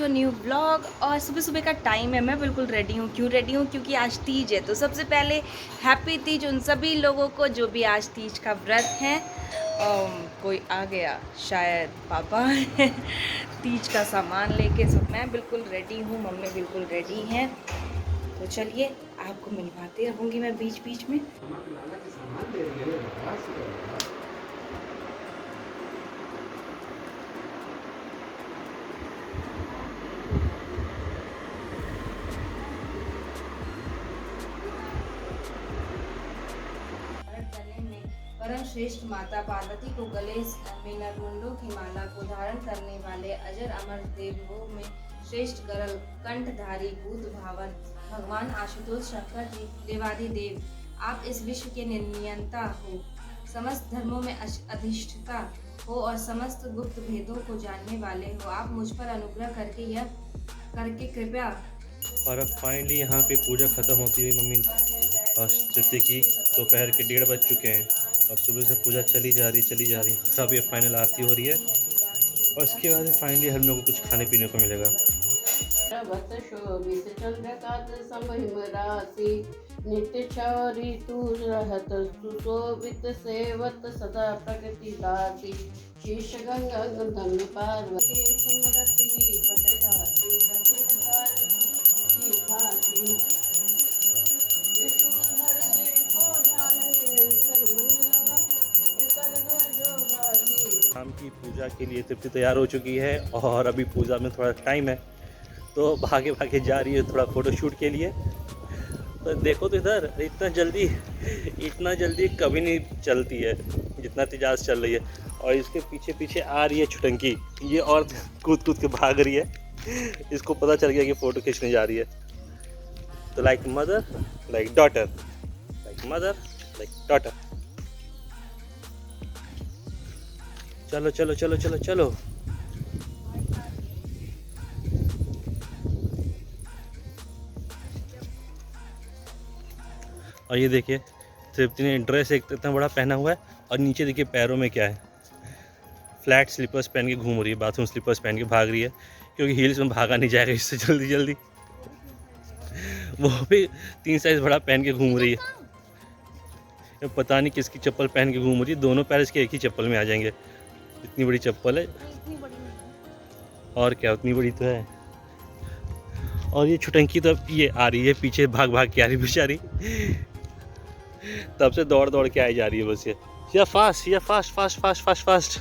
To a new blog. और सुबह सुबह का टाइम है, मैं बिल्कुल रेडी हूँ। क्यों रेडी हूँ? क्योंकि आज तीज है। तो सबसे पहले हैप्पी तीज उन सभी लोगों को जो भी आज तीज का व्रत हैं। कोई आ गया शायद पापा तीज का सामान लेके। सब मैं बिल्कुल रेडी हूँ, मम्मी बिल्कुल रेडी हैं। तो चलिए आपको मिलवाते रहूँगी मैं बीच बीच में। परम श्रेष्ठ माता पार्वती को गले में नरमुंडों की माला को धारण करने वाले अजर अमर देवों में श्रेष्ठ गरल कंठधारी भूत भावन भगवान आशुतोष शंकर जी देवाधिदेव, आप इस विश्व के नियंता हो, समस्त धर्मों में अधिष्ठता हो और समस्त गुप्त भेदों को जानने वाले हो। आप मुझ पर अनुग्रह करके कृपया। और अब फाइनली यहाँ पे पूजा खत्म होती हुई मम्मी स्थिति की। दोपहर के 1:30 बज चुके हैं और सुबह से पूजा चली जा रही है। सब ये फाइनल आरती हो रही है और इसके बाद फाइनली हम लोग को कुछ खाने पीने को मिलेगा। नित्य चौरी तू रहत सुशोभित सेवत सदा प्रकृति लाती शीश गंगा धन पार्वती सुमरति पट जाती की भांति विष्णुधर जी को जाने निरंतर मन लगा कर जो बाती। शाम की पूजा के लिए तृप्ति तैयार हो चुकी है और अभी पूजा में थोड़ा टाइम है तो भागे भागे जा रही है थोड़ा फ़ोटो शूट के लिए। तो देखो तो इधर इतना जल्दी कभी नहीं चलती है जितना तेजाज चल रही है। और इसके पीछे पीछे आ रही है छुटंकी, ये और कूद कूद के भाग रही है। इसको पता चल गया कि फ़ोटो खींचने जा रही है। तो like mother like daughter, like mother like daughter. चलो चलो चलो चलो चलो। और ये देखिए तृप्ति ने ड्रेस एक इतना बड़ा पहना हुआ है और नीचे देखिए पैरों में क्या है, फ्लैट स्लीपर्स पहन के घूम रही है, बाथरूम स्लीपर्स पहन के भाग रही है क्योंकि हील्स में भागा नहीं जाएगा इससे जल्दी जल्दी। वो भी 3 साइज बड़ा पहन के घूम रही है। पता नहीं किसकी चप्पल पहन के घूम रही है, दोनों पैर इसके एक ही चप्पल में आ जाएंगे। इतनी बड़ी चप्पल है और क्या, उतनी बड़ी तो है। और ये छुटंकी तो ये आ रही है पीछे भाग भाग के आ रही बेचारी, तब से दौड़ दौड़ के आई जा रही है बस। ये fast fast fast fast fast fast.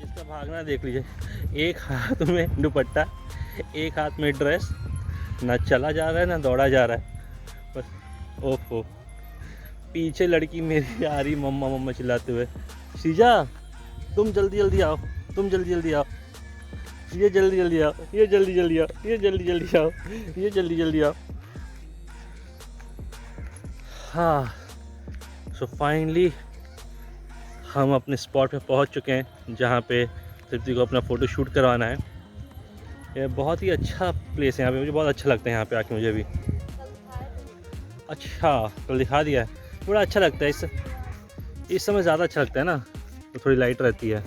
इसका भागना देख लीजिए, एक हाथ में दुपट्टा एक हाथ में ड्रेस, ना चला जा रहा है ना दौड़ा जा रहा है बस। ओहो, पीछे लड़की मेरी आ रही मम्मा मम्मा चिल्लाते हुए, शीजा तुम जल्दी जल्दी आओ, तुम जल्दी जल्दी आओ, ये जल्दी जल्दी आओ, ये जल्दी जल्दी आओ, ये जल्दी जल्दी आओ, ये जल्दी जल्दी आओ। हाँ, सो फाइनली हम अपने स्पॉट पे पहुंच चुके हैं जहाँ पे तृप्ति को अपना फ़ोटो शूट करवाना है। ये बहुत ही अच्छा प्लेस है यहाँ पे, मुझे बहुत अच्छा लगता है यहाँ पे आके। मुझे भी अच्छा कल दिखा दिया है, बड़ा अच्छा लगता है। इस समय ज़्यादा अच्छा लगता है ना, तो थोड़ी लाइट रहती है।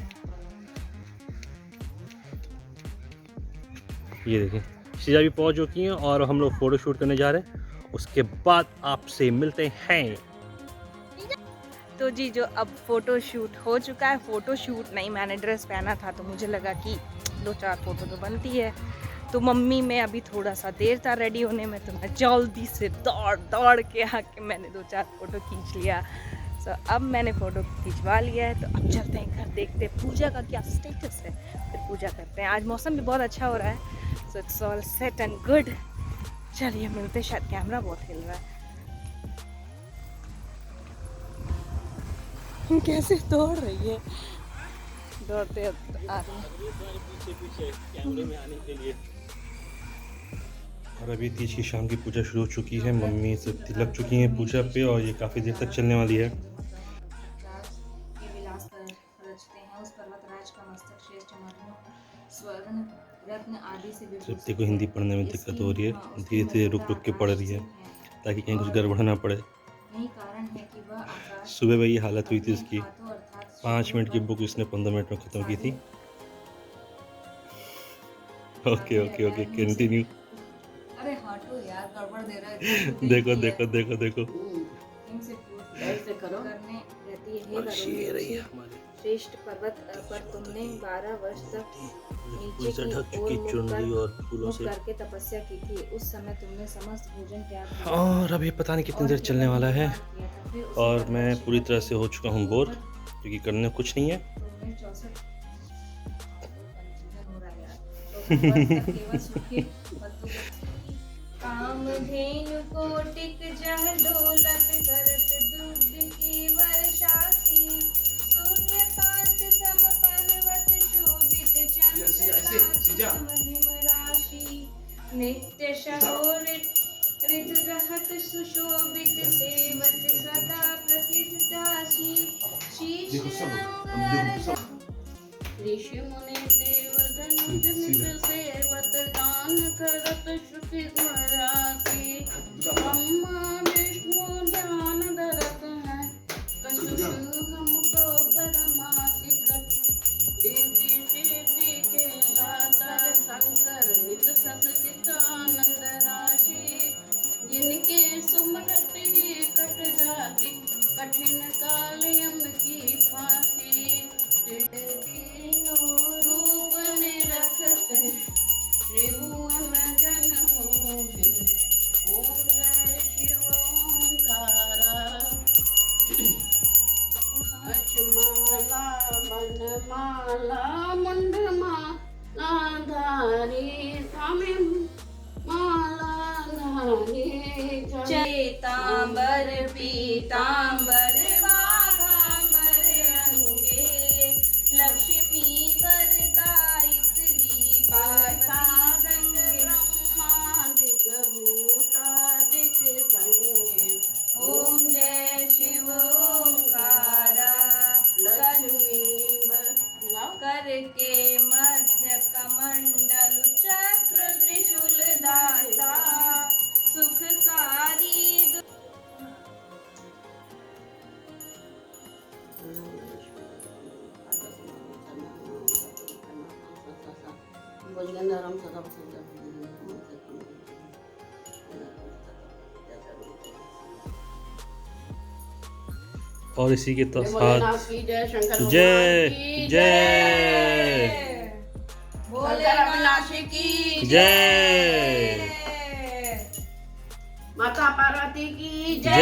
ये देखिए शीजा भी पहुँच चुकी हैं और हम लोग फ़ोटो शूट करने जा रहे हैं। उसके बाद आपसे मिलते हैं। तो जी जो अब फ़ोटो शूट हो चुका है, फ़ोटो शूट नहीं, मैंने ड्रेस पहना था तो मुझे लगा कि 2-4 फ़ोटो तो बनती है। तो मम्मी में अभी थोड़ा सा देर था रेडी होने में, तो मैं जल्दी से दौड़ के आके मैंने 2-4 फ़ोटो खींच लिया। सो अब मैंने फ़ोटो खिंचवा लिया है, तो अब चलते हैं घर, देखते हैं पूजा का क्या स्टेटस है, फिर पूजा करते हैं। आज मौसम भी बहुत अच्छा हो रहा है, so it's all set and good. चलिए मिलते, शायद कैमरा बहुत हिल रहा है। कैसे दौड़ रही है, दौड़ते आ रही है पीछे कैमरे में आने के लिए। और अभी तीज की शाम की पूजा शुरू हो चुकी है, मम्मी से लग चुकी हैं पूजा पे और ये काफ़ी देर तक चलने वाली है। तृप्ति को हिंदी पढ़ने में दिक्कत हो रही है, धीरे धीरे रुक रुक के पढ़ रही है ताकि कहीं कुछ गड़बड़ ना पड़े। सुबह वही हालत हुई थी इसकी, 5 मिनट की बुक इसने 15 मिनट में ख़त्म की थी। Okay okay okay continue. अरे हटो यार, गड़बड़ दे रहा है। देखो देखो देखो देखो इनसे पूछ ऐसे करो। करने रहती है। हे ये रही है वरुण, हमारी श्रेष्ठ पर्वत पर तुमने 12 वर्ष तक नीचे से की ढक ओर चुकी मुख चुनरी और फूलों मुख से। करके तपस्या की थी। उस समय तुमने समस्त भोजन त्याग दिया और अभी पता नहीं कितनी और देर चलने केवल वाला है, निर्वाण किया था। फिर उसी और पर्वत मैं शिखर पूरी तरह के से हो चुका हूँ बोर, क्योंकि करने कुछ नहीं है। तुमने 64 हो रहा है यार। तो पर्वत पर केवल सूखे पत्तों के कामधेनु कोटिक जह डोलक करत दुग्ध की वर्षासी शून्यकांत सम पर्वत शोभित चंद्र महिम राशि नित्य शहोरित ऋतु रहत सुशोभित सेवत सदा प्रसिद्ध दासी शीश ऋषि मुनि देव धनुज निज सेवत दान करत श्रुति घराती ब्रह्मा विष्णु ध्यान धरत हैं कछु हमको परमाति दीदी सिद्धि के दाता शंकर नित सतचित आनंद राशि जिनके सुमरत ही कट जाती कठिन काल यम की फांसी रूप निरखत त्रिभुवन जन मोहि ओम जय शिव ओंकारा अचमाला बनमाला मुंडमाला धारी स्वामी माला धारी चेतांबर पीतांबर बाघांबर अंगे लक्ष्मी वर गायत्री पार्वती संगे ब्रह्मादिक भूतादिक संगे ओम जय शिव ओंकारा लक्ष्मी करके मध्य कमंडल चक्र त्रिशूल दाता सुखकारी भुजगंधरम सदा और इसी के तो भोलेनाथ साथ की जय शंकर भगवान जय की जय शंकर अविनाशी की जय माता पार्वती की जय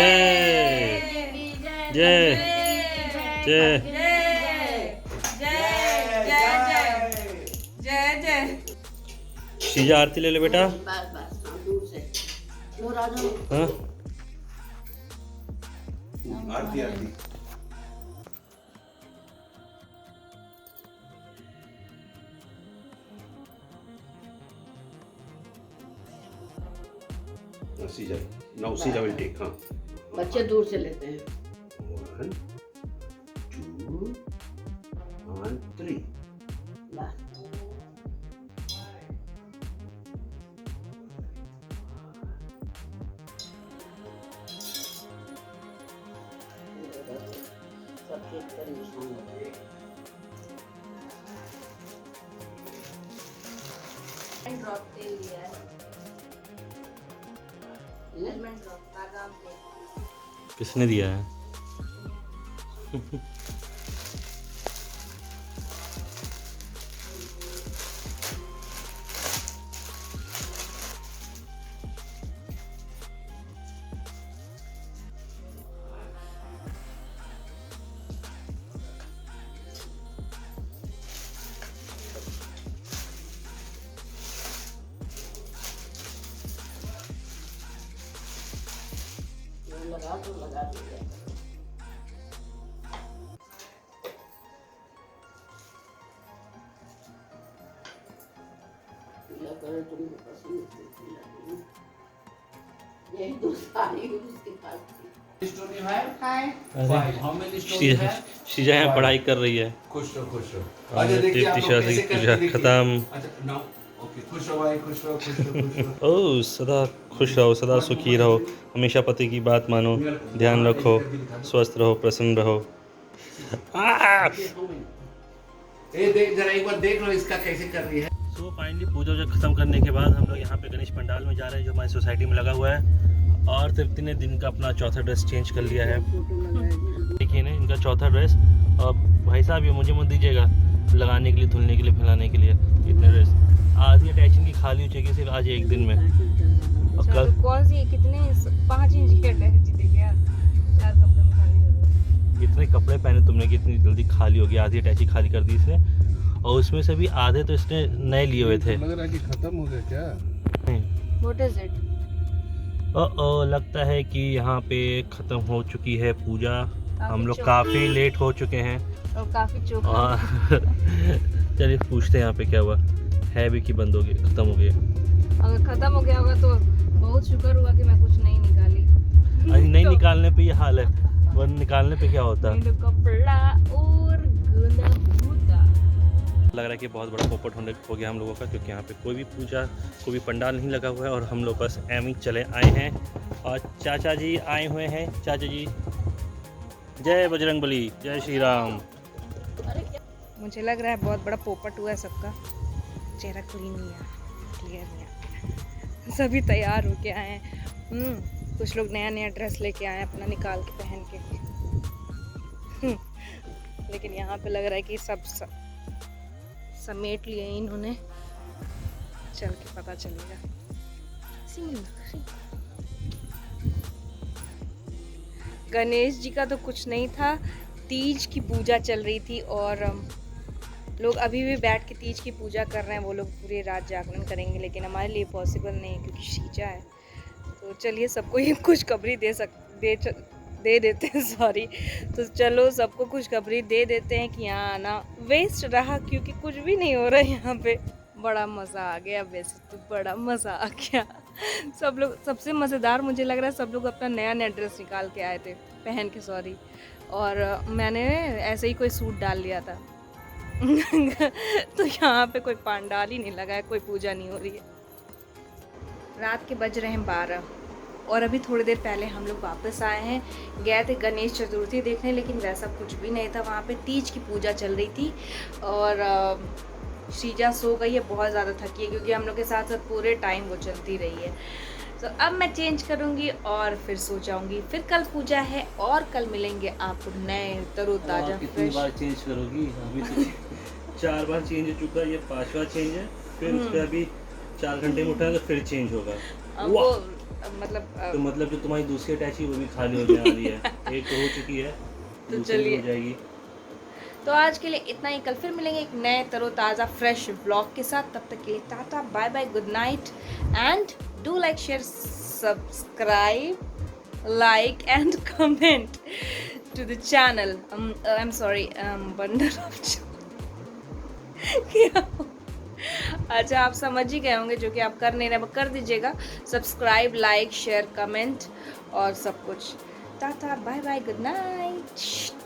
जय जय जय जय जय शीजा आरती ले ले बेटा। बस बस दूर से वो राजा हाँ आरती आरती Sija. Now Sija will take. Huh? बच्चे दूर से लेते हैं 1, 2, and 3. बस सब चीज का निशान होता है। ड्रॉप तेल लिया है एलमंड ड्रॉप बादाम तेल किसने दिया है? लगा तो लगा दीजिए। पीला कलर तुमको पसंद है पीला नहीं। यही दो साड़ी उसके पास थी। Story you have? Hi 5. How many stories you Sheeza have? Sheeza यहाँ पढ़ाई कर रही है। खुश रहो खुश रहो। और अच्छा देखिए आप लोग तीर्थी कैसे शादी करके पूजा देखिए। खत्म। अच्छा now ओके खुश रहो भाई खुश रहो खुश रहो खुश रहो। ओ सदा खुश रहो, सदा सुखी रहो, हमेशा पति की बात मानो, ध्यान रखो, स्वस्थ रहो, प्रसन्न रहो। ए देख जरा एक बार देख लो इसका कैसे कर रही है। सो फाइनली पूजा वूजा खत्म करने के बाद हम लोग यहाँ पे गणेश पंडाल में जा रहे हैं जो हमारी सोसाइटी में लगा हुआ है। और तृप्ति ने दिन का अपना चौथा ड्रेस चेंज कर लिया है। देखिए ना इनका चौथा ड्रेस। और भाई साहब ये मुझे मत दीजिएगा लगाने के लिए, धुलने के लिए, फैलाने के लिए इतने ड्रेस। आधी अटैचिंग की खाली हो चुकी सिर्फ आज एक दिन में। और कल कौन सी कितने 5 इंच की अटैच थी क्या? 4 कपड़े में खाली हो गए। इतने कपड़े पहने तुमने कि इतनी जल्दी खाली हो गई। आधी अटैची खाली कर दी इसने और उसमें से भी आधे तो इसने नए लिए हुए थे। लग रहा है कि खत्म हो गया क्या? What is it? लगता है कि यहाँ पे ख़त्म हो चुकी है पूजा। हम लोग चौक- काफ़ी लेट हो चुके हैं। और काफी चौक और चलिए पूछते हैं यहाँ पे क्या हुआ है भी कि बंद हो गई, ख़त्म हो गया। अगर खत्म हो गया होगा तो बहुत शुक्र हुआ कि मैं कुछ नहीं निकाली। अरे नहीं तो- निकालने पे ये हाल है, वरना निकालने पे क्या होता। नहीं तो कपड़ा और गंदा होता। लग रहा है कि बहुत बड़ा पोपट हो गया हम लोगों का, क्योंकि यहाँ पे कोई भी पूजा, कोई भी पंडाल नहीं लगा हुआ है और हम लोग बस एम ही चले आए हैं। और चाचा जी आए हुए हैं। चाचा जी जय बजरंगबली, जय श्री राम। मुझे लग रहा है बहुत बड़ा पोपट हुआ है सबका। चेहरा क्लीन नहीं है, क्लियर नहीं है। सभी तैयार होके आए हैं। कुछ लोग नया नया ड्रेस लेके आए हैं अपना निकाल के पहन के। लेकिन यहाँ पे लग रहा है कि सब समेट लिए इन्होंने। चल के पता चलेगा। गणेश जी का तो कुछ नहीं था, तीज की पूजा चल रही थी और लोग अभी भी बैठ के तीज की पूजा कर रहे हैं। वो लोग पूरी रात जागरण करेंगे, लेकिन हमारे लिए पॉसिबल नहीं है क्योंकि शीजा है। तो चलिए सबको ये खुशखबरी दे देते हैं। सॉरी, तो चलो सबको खुशखबरी दे देते हैं कि यहाँ आना वेस्ट रहा क्योंकि कुछ भी नहीं हो रहा है यहाँ पे। बड़ा मज़ा आ गया, वैसे तो बड़ा मज़ा आ गया। सब लोग, सबसे मज़ेदार मुझे लग रहा है सब लोग अपना नया नया ड्रेस निकाल के आए थे, पहन के सॉरी। और मैंने ऐसे ही कोई सूट डाल लिया था। तो यहाँ पे कोई पंडाल ही नहीं लगा है, कोई पूजा नहीं हो रही है। रात के बज रहे हैं 12 और अभी थोड़ी देर पहले हम लोग वापस आए हैं। गए थे गणेश चतुर्थी देखने, लेकिन वैसा कुछ भी नहीं था। वहाँ पे तीज की पूजा चल रही थी और शीजा सो गई है, बहुत ज़्यादा थकी है क्योंकि हम लोग के साथ साथ पूरे टाइम वो चलती रही है। तो अब मैं चेंज करूँगी और फिर सो जाऊँगी। फिर कल पूजा है और कल मिलेंगे आपको नए तरोताज़ा कितनी फ्रेश। बार चेंज करोगी? अभी तो 4 बार चेंज हो चुका है, ये 5वां चेंज है। फिर उस पर अभी 4 घंटे में उठाएंगे फिर चेंज होगा। वो मतलब तो मतलब जो तुम्हारी दूसरी अटैची वो भी खाली होने वाली है। एक तो हो चुकी है, तो दूसरी चलिए। हो जाएगी। तो आज के लिए इतना ही। कल फिर मिलेंगे एक नए तरोताज़ा फ्रेश ब्लॉग के साथ। तब तक के लिए tata, bye bye, good night and do like, share, subscribe, like and comment to the channel. I am sorry, bundle of क्या? अच्छा, आप समझ ही गए होंगे, जो कि आप कर नहीं रहे, कर दीजिएगा। सब्सक्राइब, लाइक, शेयर, कमेंट और सब कुछ। Tata, bye bye, good night.